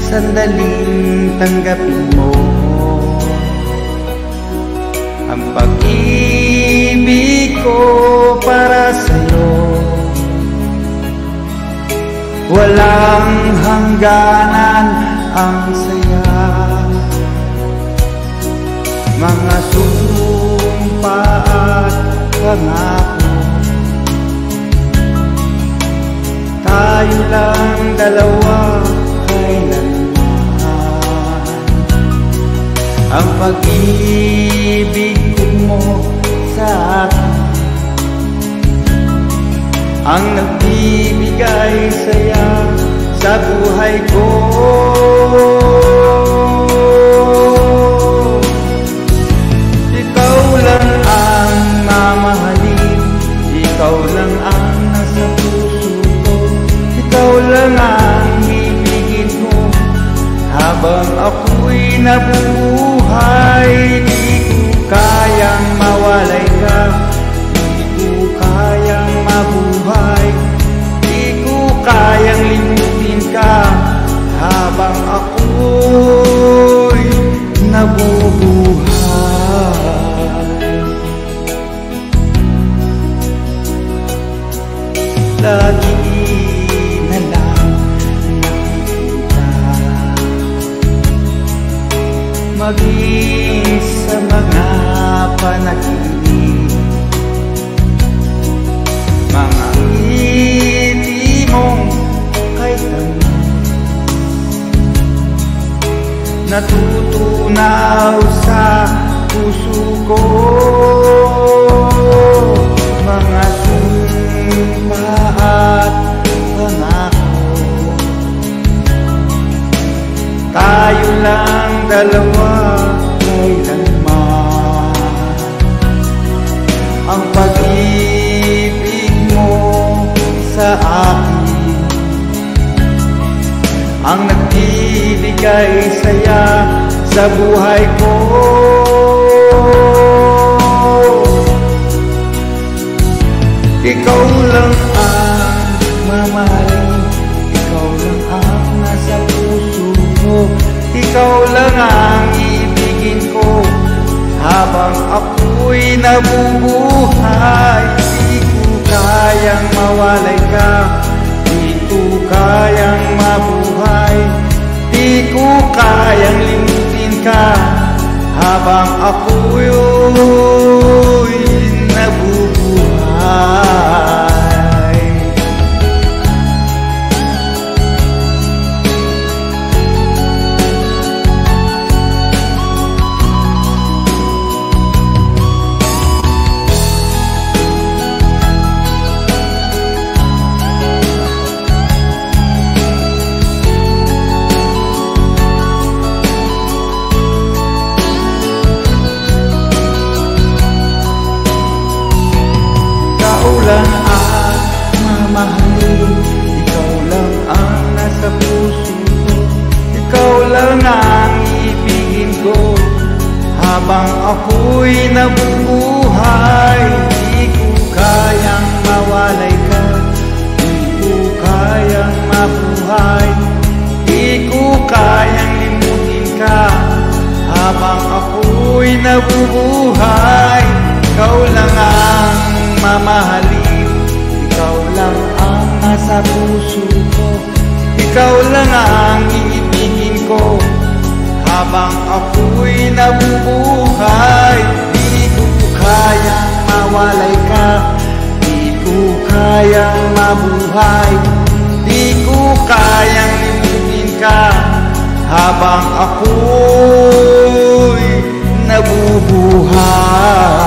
sandaling tanggapin mo ang pag-ibig ko para sa'yo. Walang hangganan ang saya, mga sumpa at pangako. Tayo lang dalawa kailanman, ang pag-ibig mo sa akin ang nagbibigay saya sa buhay ko. Ikaw lang ang mamahalin, ikaw lang ang nasa puso ko, ikaw lang ang ibigin mo habang ako'y nabubuhay. Di ko kayang mawalay ka, di ko kayang mabuhay, di ko kayang limutin ka habang ako'y nabubuhay. Lagi na lang nakikita, maging sa mga panaginip, mga ngiti mong kay tamis, natutunaw sa puso ko, mga sumpa at pangako. Tayo lang dalawa kailanman, ang pag-ibig mo sa akin ang nagbibigay saya sa buhay ko. Ikaw lang ang mamahalin, ikaw lang ang nasa puso ko, ikaw lang ang ibigin ko habang ako'y nabubuhay. Di ko kayang mawalay ka, di ko kayang mabuhay, di ko kayang limutin ka habang ako'y nabubuhay. Lang ang mamahalin, ikaw lang ang nasa puso ko, ikaw lang ang ibigin ko habang ako'y nabubuhay. Di ko kayang mawalay ka, di ko kayang mabuhay, di ko kayang limutin ka habang ako'y nabubuhay. Ikaw lang ang mamahalin, ikaw lang ang nasa puso ko, ikaw lang ang iibigin ko habang ako'y nabubuhay. Di ko kayang mawalay ka, di ko kayang mabuhay, di ko kayang limutin ka habang ako'y nabubuhay.